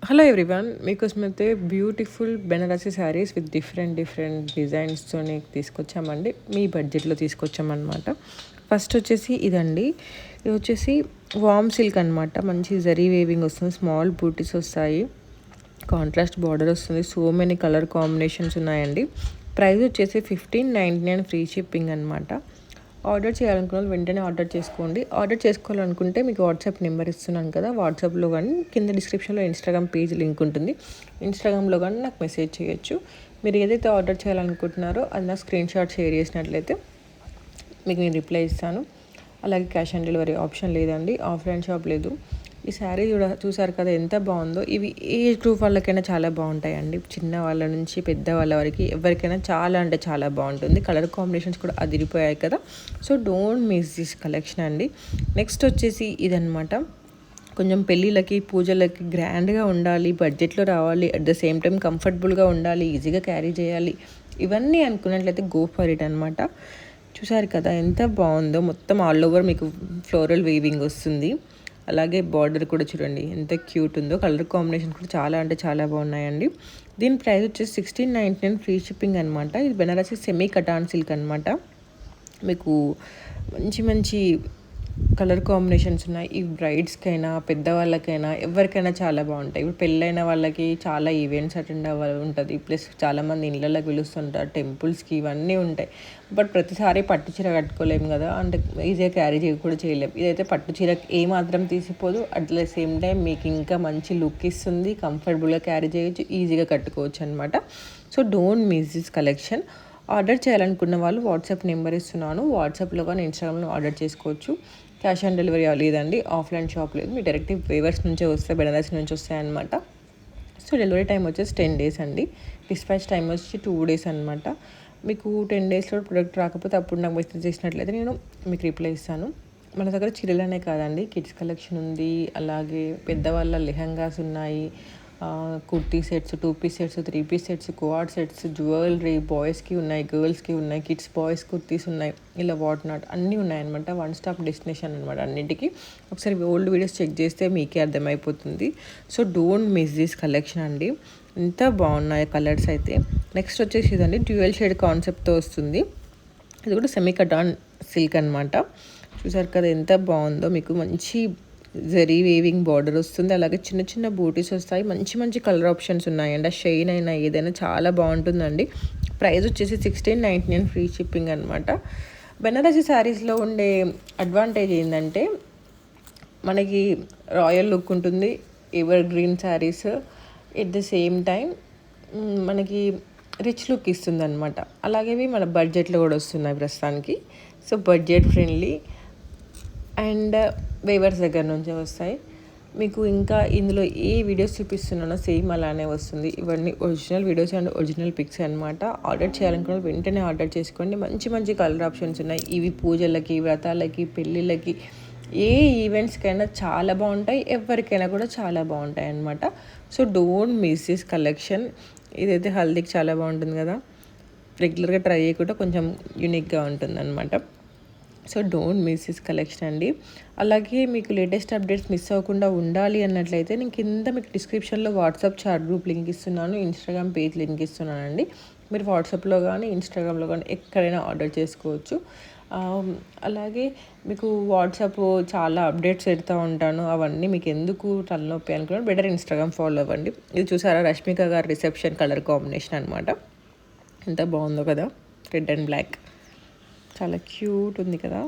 Hello everyone, మీకోసమైతే beautiful Banarasi saris with different డిజైన్స్తోని తీసుకొచ్చామండి. మీ బడ్జెట్లో తీసుకొచ్చామన్నమాట. ఫస్ట్ వచ్చేసి ఇదండి. ఇది వచ్చేసి వామ్ సిల్క్ అనమాట. మంచి జరీ వేవింగ్ వస్తుంది, స్మాల్ బూటీస్ వస్తాయి, కాంట్రాస్ట్ బార్డర్ వస్తుంది, సో మెనీ కలర్ కాంబినేషన్స్ ఉన్నాయండి. ప్రైస్ వచ్చేసి 1599 ఫ్రీ షిప్పింగ్ అనమాట. ఆర్డర్ చేయాలనుకున్న వాళ్ళు వెంటనే ఆర్డర్ చేసుకోండి. ఆర్డర్ చేసుకోవాలనుకుంటే మీకు వాట్సాప్ నెంబర్ ఇస్తున్నాను కదా, వాట్సాప్లో కానీ కింద డిస్క్రిప్షన్లో ఇన్స్టాగ్రామ్ పేజ్ లింక్ ఉంటుంది. ఇన్స్టాగ్రామ్లో కానీ నాకు మెసేజ్ చేయొచ్చు. మీరు ఏదైతే ఆర్డర్ చేయాలనుకుంటున్నారో అది నా స్క్రీన్ షాట్ షేర్ చేసినట్లయితే మీకు నేను రిప్లై ఇస్తాను. అలాగే క్యాష్ ఆన్ డెలివరీ ఆప్షన్ లేదండి, ఆఫ్లైన్ షాప్ లేదు. ఈ శారీ చూసారు కదా ఎంత బాగుందో. ఇవి ఏజ్ గ్రూప్ వాళ్ళకైనా చాలా బాగుంటాయండి. చిన్న వాళ్ళ నుంచి పెద్ద వాళ్ళ వరకు ఎవరికైనా చాలా అంటే చాలా బాగుంటుంది. కలర్ కాంబినేషన్స్ కూడా అదిరిపోయాయి కదా. So don't miss this collection అండి. నెక్స్ట్ వచ్చేసి ఇదనమాట. కొంచెం పెళ్ళిళ్ళకి పూజలకి గ్రాండ్గా ఉండాలి, బడ్జెట్లో రావాలి, అట్ ద సేమ్ టైం కంఫర్టబుల్గా ఉండాలి, ఈజీగా క్యారీ చేయాలి, ఇవన్నీ అనుకున్నట్లయితే గో ఫర్ ఇట్ అనమాట. చూసారు కదా ఎంత బాగుందో. మొత్తం ఆల్ ఓవర్ మీకు ఫ్లోరల్ వీవింగ్ వస్తుంది. అలాగే బార్డర్ కూడా చూడండి ఎంత క్యూట్ ఉందో. కలర్ కాంబినేషన్ కూడా చాలా అంటే చాలా బాగున్నాయండి. దీని ప్రైస్ వచ్చేసి 1699 ఫ్రీ షిప్పింగ్ అనమాట. ఇది బెనారసీ సెమీ కటాన్ సిల్క్ అనమాట. మీకు మంచి కలర్ కాంబినేషన్స్ ఉన్నాయి. ఈ బ్రైడ్స్కైనా పెద్దవాళ్ళకైనా ఎవరికైనా చాలా బాగుంటాయి. ఇప్పుడు పెళ్ళైన వాళ్ళకి చాలా ఈవెంట్స్ అటెండ్ అవ్వాలి ఉంటుంది, ప్లస్ చాలామంది ఇళ్ళకి పిలుస్తుంటారు, టెంపుల్స్కి, ఇవన్నీ ఉంటాయి. బట్ ప్రతిసారి పట్టు చీర కట్టుకోలేము కదా, అంటే ఈజీగా క్యారీ కూడా చేయలేము. ఇదైతే పట్టు చీర ఏమాత్రం తీసిపోదు, అట్ ద సేమ్ టైం మీకు ఇంకా మంచి లుక్ ఇస్తుంది, కంఫర్టబుల్గా క్యారీ చేయొచ్చు, ఈజీగా కట్టుకోవచ్చు అనమాట. So don't miss this collection. Order చేయాలనుకున్న వాళ్ళు వాట్సాప్ నెంబర్ ఇస్తున్నాను, వాట్సాప్లో కానీ ఇన్స్టాగ్రామ్లో ఆర్డర్ చేసుకోవచ్చు. క్యాష్ ఆన్ డెలివరీ లేదండి, ఆఫ్లైన్ షాప్ లేదు. మీ డైరెక్ట్ వేవర్స్ నుంచే వస్తాయి, బెనారస్ నుంచి వస్తాయి అనమాట. సో డెలివరీ టైం వచ్చేసి 10 days అండి. డిస్పాచ్ టైం వచ్చి 2 days అనమాట. మీకు 10 daysలో ప్రొడక్ట్ రాకపోతే అప్పుడు నాకు మెసేజ్ చేసినట్లయితే నేను మీకు రిప్లై ఇస్తాను. మన దగ్గర చీరలనే కాదండి, కిడ్స్ కలెక్షన్ ఉంది, అలాగే పెద్దవాళ్ళ లెహంగాస్ ఉన్నాయి, kurti sets, 2 piece sets, 3 piece sets, coord sets, jewellery, బాయ్స్కి ఉన్నాయి, గర్ల్స్కి ఉన్నాయి, కిడ్స్ బాయ్స్ కుర్తీస్ ఉన్నాయి, ఇలా వాట్ నాట్ అన్నీ ఉన్నాయన్నమాట. వన్ స్టాప్ డెస్టినేషన్ అనమాట అన్నింటికి. ఒకసారి ఓల్డ్ వీడియోస్ చెక్ చేస్తే మీకే అర్థమైపోతుంది. So don't miss this collection అండి. ఎంత బాగున్నాయి కలర్స్ అయితే. నెక్స్ట్ వచ్చేసి ఇదండి, డ్యూయల్ షేడ్ కాన్సెప్ట్తో వస్తుంది. ఇది కూడా సెమీ కటాన్ సిల్క్ అనమాట. చూసారు కదా ఎంత బాగుందో. మీకు మంచి జరీ వేవింగ్ బార్డర్ వస్తుంది, అలాగే చిన్న బూటీస్ వస్తాయి, మంచి కలర్ ఆప్షన్స్ ఉన్నాయండి. ఆ షైన్ అయినా ఏదైనా చాలా బాగుంటుందండి. ప్రైస్ వచ్చేసి 1699 ఫ్రీ షిప్పింగ్ అనమాట. బెనారసీ శారీస్లో ఉండే అడ్వాంటేజ్ ఏంటంటే మనకి రాయల్ లుక్ ఉంటుంది, ever green saris, at the same time మనకి రిచ్ లుక్ ఇస్తుంది అనమాట. అలాగే మన బడ్జెట్లో కూడా వస్తున్నాయి ప్రస్తుతానికి. So budget friendly and weavers దగ్గర నుంచే వస్తాయి. మీకు ఇంకా ఇందులో ఏ వీడియోస్ చూపిస్తున్నానో సేమ్ అలానే వస్తుంది. ఇవన్నీ original videos and original pics అనమాట. ఆర్డర్ చేయాలనుకున్న వెంటనే ఆర్డర్ చేసుకోండి. మంచి కలర్ ఆప్షన్స్ ఉన్నాయి. ఇవి పూజలకి, వ్రతాలకి, పెళ్ళిళ్ళకి, ఏ ఈవెంట్స్కైనా చాలా బాగుంటాయి, ఎవరికైనా కూడా చాలా బాగుంటాయి అనమాట. So don't miss this collection. ఇదైతే హల్దీకి చాలా బాగుంటుంది కదా, రెగ్యులర్గా ట్రై చేయకుండా కొంచెం యూనిక్గా ఉంటుంది అనమాట. So don't miss this collection అండి. అలాగే మీకు లేటెస్ట్ అప్డేట్స్ మిస్ అవ్వకుండా ఉండాలి అన్నట్లయితే నేను కింద మీకు డిస్క్రిప్షన్లో వాట్సాప్ చాట్ గ్రూప్ లింక్ ఇస్తున్నాను, ఇన్స్టాగ్రామ్ పేజ్ లింక్ ఇస్తున్నానండి. మీరు వాట్సాప్లో కానీ ఇన్స్టాగ్రామ్లో కానీ ఎక్కడైనా ఆర్డర్ చేసుకోవచ్చు. అలాగే మీకు వాట్సాప్ చాలా అప్డేట్స్ పెడతా ఉంటాను, అవన్నీ మీకు ఎందుకు తలనొప్పి అనుకున్నాను, బెటర్ ఇన్స్టాగ్రామ్ ఫాలో అవ్వండి. ఇది చూసారా, రష్మిక గారి రిసెప్షన్ కలర్ కాంబినేషన్ అనమాట. ఎంత బాగుందో కదా, రెడ్ అండ్ బ్లాక్, చాలా క్యూట్ ఉంది కదా.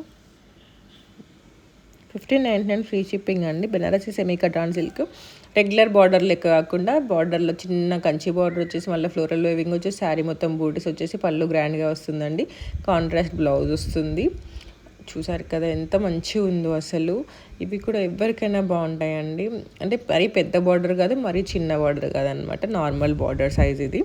1599 ఫ్రీ షిప్పింగ్ అండి. Banarasi semi cotton silk. Regular border లెక్క కాకుండా బార్డర్లో చిన్న కంచి బార్డర్ వచ్చేసి మళ్ళీ ఫ్లోరల్ వేవింగ్ వచ్చేసి శారీ మొత్తం బూటీస్ వచ్చేసి పళ్ళు గ్రాండ్గా వస్తుందండి. కాంట్రాస్ట్ బ్లౌజ్ వస్తుంది. చూసారు కదా ఎంత మంచిగా ఉందో అసలు. ఇవి కూడా ఎవరికైనా బాగుంటాయండి. అంటే మరీ పెద్ద బార్డర్ కాదు, మరీ చిన్న బార్డర్ కాదనమాట, నార్మల్ బార్డర్ సైజ్ ఇది.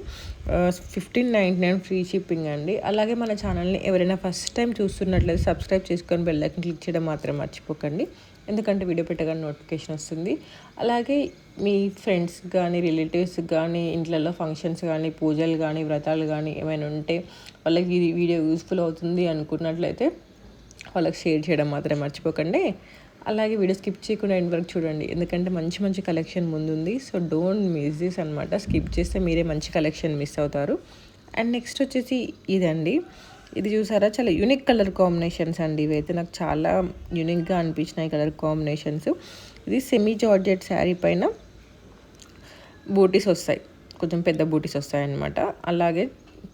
1599 ఫ్రీ షిప్పింగ్ అండి. అలాగే మన ఛానల్ని ఎవరైనా ఫస్ట్ టైం చూస్తున్నట్లయితే సబ్స్క్రైబ్ చేసుకొని బెల్ ఐకాన్ క్లిక్ చేయడం మాత్రం మర్చిపోకండి, ఎందుకంటే వీడియో పెట్టగానే నోటిఫికేషన్ వస్తుంది. అలాగే మీ ఫ్రెండ్స్ కానీ, రిలేటివ్స్ కానీ, ఇంట్లలో ఫంక్షన్స్ కానీ, పూజలు కానీ, వ్రతాలు కానీ ఏమైనా ఉంటే వాళ్ళకి ఈ వీడియో యూస్ఫుల్ అవుతుంది అనుకున్నట్లయితే వాళ్ళకి షేర్ చేయడం మాత్రం మర్చిపోకండి. అలాగే వీడియో స్కిప్ చేయకుండా ఎండ్ వరకు చూడండి, ఎందుకంటే మంచి మంచి కలెక్షన్ ముందుంది. సో డోంట్ మిస్ దిస్ అనమాట. స్కిప్ చేస్తే మీరే మంచి కలెక్షన్ మిస్ అవుతారు. అండ్ నెక్స్ట్ వచ్చేసి ఇదండి. ఇది చూసారా, చాలా యూనిక్ కలర్ కాంబినేషన్స్ అండి. ఇవైతే నాకు చాలా యూనిక్గా అనిపించినాయి కలర్ కాంబినేషన్స్. ఇది సెమీ జార్జెట్ శారీ పైన బూటీస్ వస్తాయి, కొంచెం పెద్ద బూటీస్ వస్తాయి అన్నమాట. అలాగే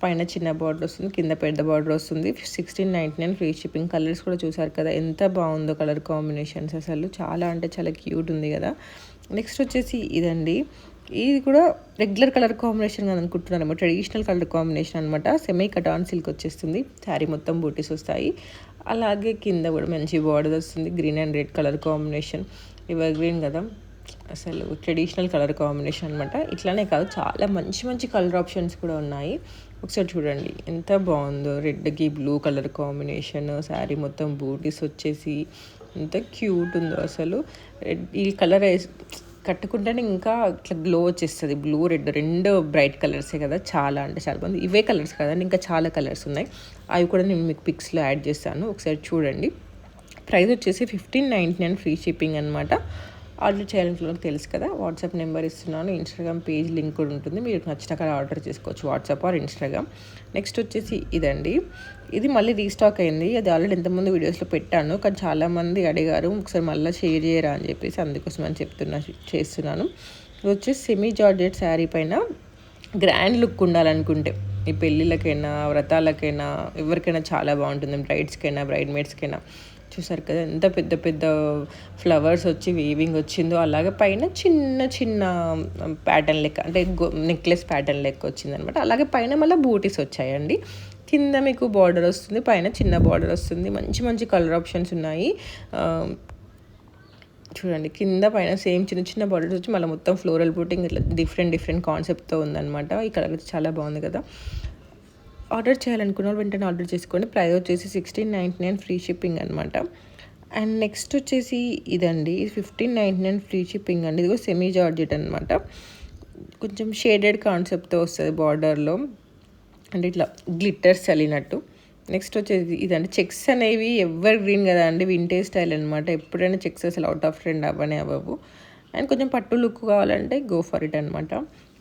పైన చిన్న బార్డర్ వస్తుంది, కింద పెద్ద బార్డర్ వస్తుంది. 1699 ఫ్రీ షిప్పింగ్. కలర్స్ కూడా చూసారు కదా ఎంత బాగుందో కలర్ కాంబినేషన్స్, అసలు చాలా అంటే చాలా క్యూట్ ఉంది కదా. నెక్స్ట్ వచ్చేసి ఇదండి. ఇది కూడా రెగ్యులర్ కలర్ కాంబినేషన్ అని అనుకుంటున్నాను, ట్రెడిషనల్ కలర్ కాంబినేషన్ అనమాట. సెమీ కటాన్ సిల్క్ వచ్చేస్తుంది, శారీ మొత్తం బూటీస్ వస్తాయి. అలాగే కింద కూడా మంచి బార్డర్ వస్తుంది, green and red colour combination. Ever green కదా, అసలు ట్రెడిషనల్ కలర్ కాంబినేషన్ అనమాట. ఇట్లానే కాదు, చాలా మంచి మంచి కలర్ ఆప్షన్స్ కూడా ఉన్నాయి. ఒకసారి చూడండి ఎంత బాగుందో, రెడ్కి బ్లూ కలర్ కాంబినేషన్, శారీ మొత్తం బూటీస్ వచ్చేసి ఎంత క్యూట్ ఉందో అసలు. ఈ కలర్ కట్టుకుంటేనే ఇంకా ఇట్లా గ్లో వచ్చేస్తుంది. బ్లూ రెడ్ రెండు బ్రైట్ కలర్సే కదా, చాలా అంటే చాలా బాగుంది. ఇవే కలర్స్ కదండి, ఇంకా చాలా కలర్స్ ఉన్నాయి. అవి కూడా నేను మీకు పిక్స్లో యాడ్ చేస్తాను, ఒకసారి చూడండి. ప్రైస్ వచ్చేసి 1599 ఫ్రీ షిప్పింగ్ అనమాట. ఆర్డర్ చేయాలనుకున్న తెలుసు కదా, వాట్సాప్ నెంబర్ ఇస్తున్నాను, ఇన్స్టాగ్రామ్ పేజ్ లింక్ కూడా ఉంటుంది, మీరు నచ్చిన కాడ ఆర్డర్ చేసుకోవచ్చు, వాట్సాప్ ఆర్ ఇన్స్టాగ్రామ్. నెక్స్ట్ వచ్చేసి ఇదండి. ఇది మళ్ళీ రీస్టాక్ అయింది, అది ఆల్రెడీ ఎంతమంది వీడియోస్లో పెట్టాను, కానీ చాలామంది అడిగారు ఒకసారి మళ్ళీ షేర్ చేయరా అని చెప్పేసి, అందుకోసం అని చేస్తున్నాను. ఇది వచ్చేసి సెమీ జార్జెట్ శారీ పైన గ్రాండ్ లుక్ ఉండాలనుకుంటే ఈ పెళ్ళిళ్ళకైనా వ్రతాలకైనా ఎవరికైనా చాలా బాగుంటుంది, బ్రైడ్స్కైనా బ్రైడ్ మేడ్స్కైనా. చూసారు కదా ఎంత పెద్ద పెద్ద ఫ్లవర్స్ వచ్చి వీవింగ్ వచ్చిందో, అలాగే పైన చిన్న చిన్న ప్యాటర్న్ లెక్క, అంటే నెక్లెస్ ప్యాటర్న్ లెక్క వచ్చింది అనమాట. అలాగే పైన మళ్ళీ బూటీస్ వచ్చాయండి. కింద మీకు బార్డర్ వస్తుంది, పైన చిన్న బార్డర్ వస్తుంది. మంచి మంచి కలర్ ఆప్షన్స్ ఉన్నాయి. చూడండి కింద పైన సేమ్ చిన్న చిన్న బార్డర్స్ వచ్చి మళ్ళీ మొత్తం ఫ్లోరల్ బూటింగ్ ఇట్లా డిఫరెంట్ కాన్సెప్ట్తో ఉందన్నమాట. ఈ కలర్ చాలా బాగుంది కదా. ఆర్డర్ చేయాలనుకున్న వెంటనే ఆర్డర్ చేసుకోండి. ప్రైస్ వచ్చేసి 1699 ఫ్రీ షిప్పింగ్ అనమాట. అండ్ నెక్స్ట్ వచ్చేసి ఇదండి, 1599 ఫ్రీ షిప్పింగ్ అండి. ఇది సెమీ జార్జెట్ అనమాట, కొంచెం షేడెడ్ కాన్సెప్ట్తో వస్తుంది బార్డర్లో, అంటే ఇట్లా గ్లిట్టర్స్ చల్లినట్టు. నెక్స్ట్ వచ్చేసి ఇదండి, చెక్స్ అనేవి ఎవర్ గ్రీన్ కదా అండి, వింటేజ్ స్టైల్ అనమాట. ఎప్పుడైనా చెక్స్ అసలు అవుట్ ఆఫ్ ట్రెండ్ అవ్వవు. అండ్ కొంచెం పట్టు లుక్ కావాలంటే గో ఫర్ ఇట్ అనమాట.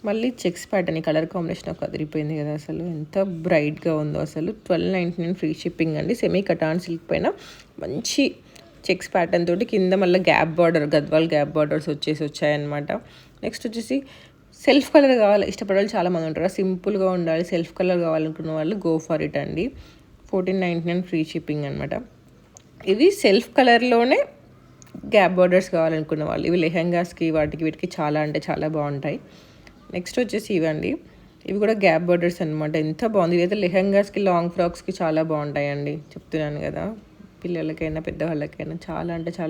మళ్ళీ చెక్స్ ప్యాటర్న్, ఈ కలర్ కాంబినేషన్ ఒక అదిరిపోయింది కదా, అసలు ఎంత బ్రైట్గా ఉందో అసలు. 1299 ఫ్రీ షిప్పింగ్ అండి. సెమీ కటాన్ సిల్క్ పైన మంచి చెక్స్ ప్యాటర్న్ తోటి, కింద మళ్ళీ gap border, Gadwal gap borders వచ్చాయన్నమాట. నెక్స్ట్ వచ్చేసి సెల్ఫ్ కలర్ కావాలి ఇష్టపడే వాళ్ళు చాలామంది ఉంటారు, సింపుల్గా ఉండాలి సెల్ఫ్ కలర్ కావాలనుకున్న వాళ్ళు గో ఫర్ ఇట్ అండి. 1499 ఫ్రీ షిప్పింగ్ అనమాట. ఇవి సెల్ఫ్ కలర్లోనే గ్యాప్ బార్డర్స్ కావాలనుకున్న వాళ్ళు, ఇవి లెహెంగాస్కి వాటికి వీటికి చాలా అంటే చాలా బాగుంటాయి. నెక్స్ట్ వచ్చేసి ఇవండి, ఇవి కూడా గ్యాప్ బార్డర్స్ అనమాట. ఎంత బాగుంది, ఇవైతే లెహెంగాస్కి లాంగ్ ఫ్రాక్స్కి చాలా బాగుంటాయండి, చెప్తున్నాను కదా. పిల్లలకైనా పెద్దవాళ్ళకైనా చాలా అంటే చాలా